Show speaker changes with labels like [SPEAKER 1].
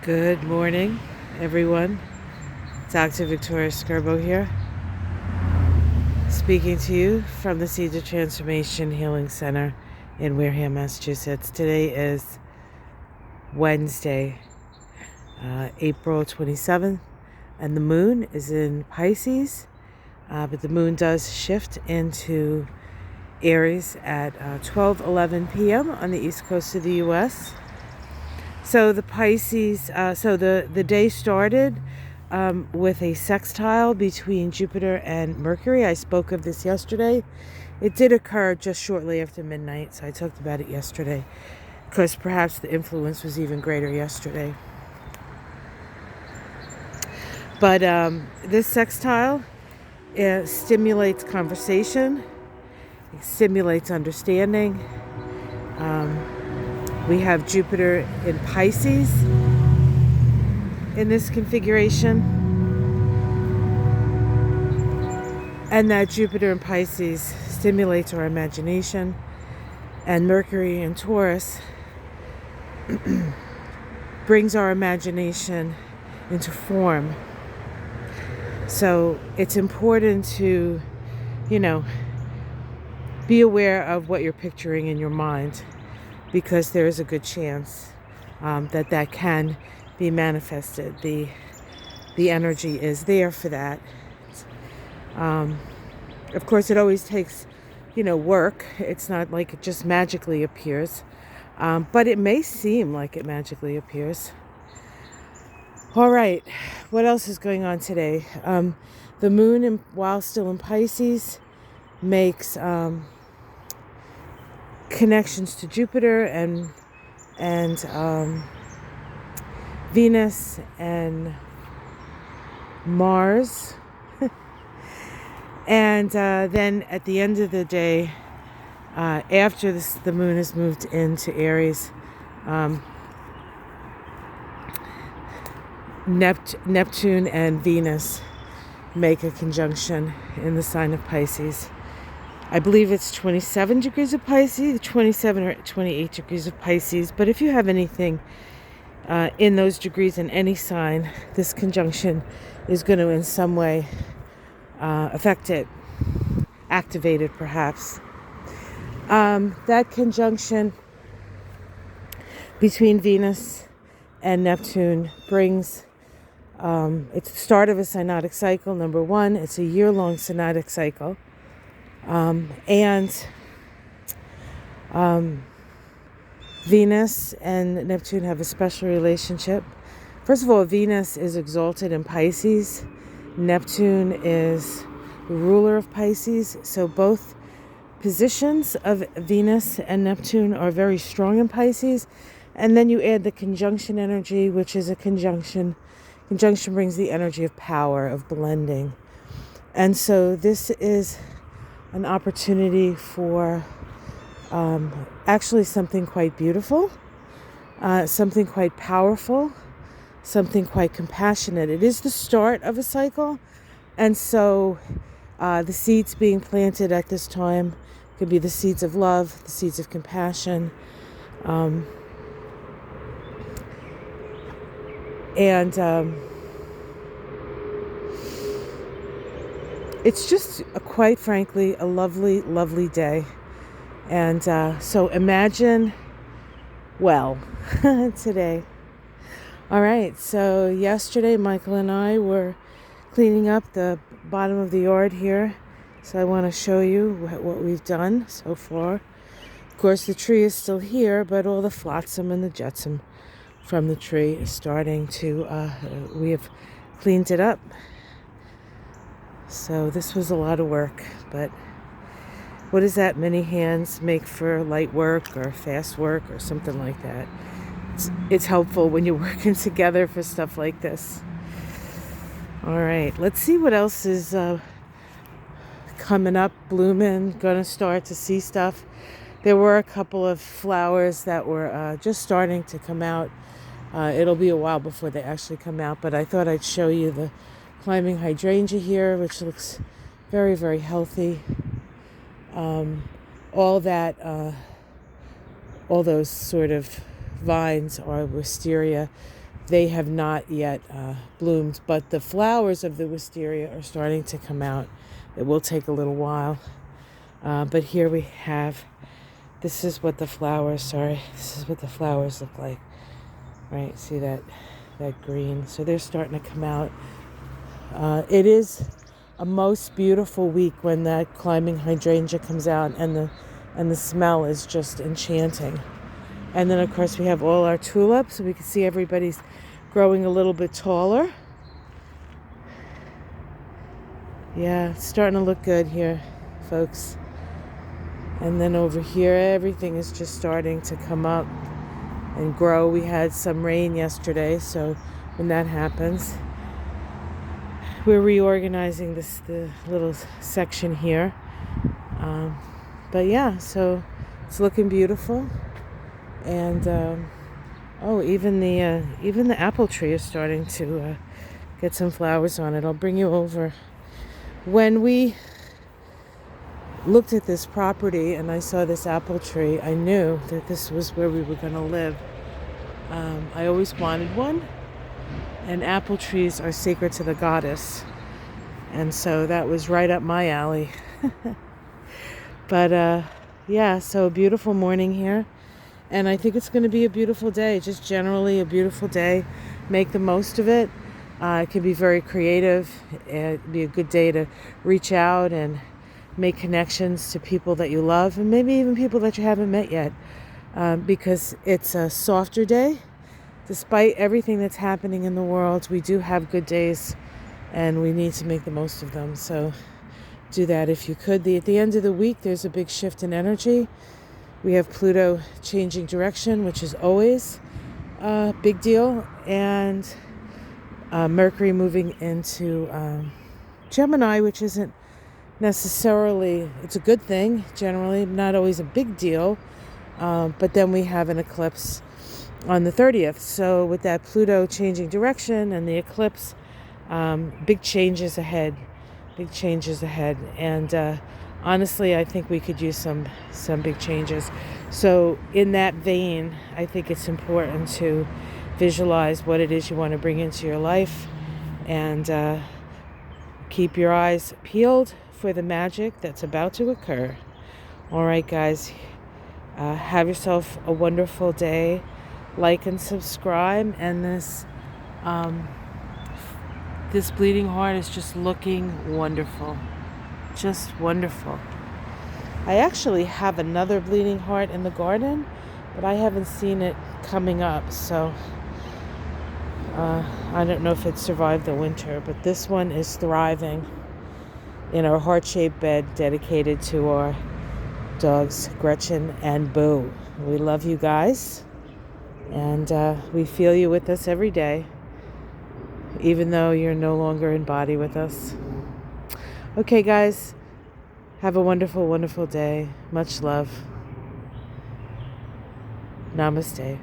[SPEAKER 1] Good morning, everyone. Dr. Victoria Skirbo here, speaking to you from the Seeds of Transformation Healing Center in Wareham, Massachusetts. Today is Wednesday, April 27th, and the moon is in Pisces, but the moon does shift into Aries at 12:11 p.m. on the east coast of the U.S. So the Pisces, the day started with a sextile between Jupiter and Mercury. I spoke of this yesterday. It did occur just shortly after midnight, so I talked about it yesterday because perhaps the influence was even greater yesterday. But this sextile stimulates conversation, it stimulates understanding. We have Jupiter in Pisces in this configuration. And that Jupiter in Pisces stimulates our imagination. And Mercury in Taurus brings our imagination into form. So it's important to, be aware of what you're picturing in your mind, because there is a good chance that can be manifested. The energy is there for that. Of course, it always takes, work. It's not like it just magically appears, but it may seem like it magically appears. All right, what else is going on today? The moon, while still in Pisces, makes connections to Jupiter and Venus and Mars. And then at the end of the day, after the moon has moved into Aries, Neptune and Venus make a conjunction in the sign of Pisces. I believe it's 27 degrees of Pisces, 27 or 28 degrees of Pisces. But if you have anything in those degrees in any sign, this conjunction is going to in some way affect it, activate it perhaps. That conjunction between Venus and Neptune brings, it's the start of a synodic cycle, number one. It's a year-long synodic cycle. Venus and Neptune have a special relationship. First of all, Venus is exalted in Pisces. Neptune is the ruler of Pisces. So both positions of Venus and Neptune are very strong in Pisces. And then you add the conjunction energy, which is a conjunction. Conjunction brings the energy of power, of blending. And so this is an opportunity for actually something quite beautiful, something quite powerful, something quite compassionate. It is the start of a cycle, and so the seeds being planted at this time could be the seeds of love, the seeds of compassion, it's just, quite frankly, a lovely, lovely day. And so imagine, today. All right, so yesterday, Michael and I were cleaning up the bottom of the yard here. So I want to show you what we've done so far. Of course, the tree is still here, but all the flotsam and the jetsam from the tree is starting to, we have cleaned it up. So this was a lot of work, but what is that? Many hands make for light work or fast work or something like that. It's helpful when you're working together for stuff like this. All right, let's see what else is coming up, blooming, gonna start to see stuff. There were a couple of flowers that were just starting to come out. It'll be a while before they actually come out, but I thought I'd show you the climbing hydrangea here, which looks very, very healthy. All those sort of vines are wisteria. they have not yet bloomed, but the flowers of the wisteria are starting to come out. It will take a little while, but here we have, this is what the flowers look like, right? See that green? So they're starting to come out. It is a most beautiful week when that climbing hydrangea comes out, and the smell is just enchanting. And then of course we have all our tulips, so we can see everybody's growing a little bit taller. Yeah, it's starting to look good here, folks. And then over here, everything is just starting to come up and grow. We had some rain yesterday, so when that happens, we're reorganizing the little section here. But yeah, so it's looking beautiful. And even the apple tree is starting to get some flowers on it. I'll bring you over. When we looked at this property and I saw this apple tree, I knew that this was where we were going to live. I always wanted one, and apple trees are sacred to the goddess, and so that was right up my alley. But yeah, so a beautiful morning here, and I think it's going to be a beautiful day, just generally a beautiful day. Make the most of it. It can be very creative. It'd be a good day to reach out and make connections to people that you love, and maybe even people that you haven't met yet, because it's a softer day. Despite everything that's happening in the world, we do have good days, and we need to make the most of them. So do that if you could. At the end of the week, there's a big shift in energy. We have Pluto changing direction, which is always a big deal, and Mercury moving into Gemini, which isn't necessarily, it's a good thing, generally, not always a big deal, but then we have an eclipse on the 30th. So with that Pluto changing direction and the eclipse, big changes ahead. And honestly, I think we could use some big changes. So in that vein, I think it's important to visualize what it is you want to bring into your life, and keep your eyes peeled for the magic that's about to occur. All right, guys, have yourself a wonderful day. Like and subscribe, and this bleeding heart is just looking wonderful, just wonderful. I actually have another bleeding heart in the garden, but I haven't seen it coming up, so I don't know if it survived the winter, but this one is thriving in our heart-shaped bed dedicated to our dogs, Gretchen and Boo. We love you guys, and we feel you with us every day, even though you're no longer in body with us. Okay, guys, have a wonderful, wonderful day. Much love. Namaste.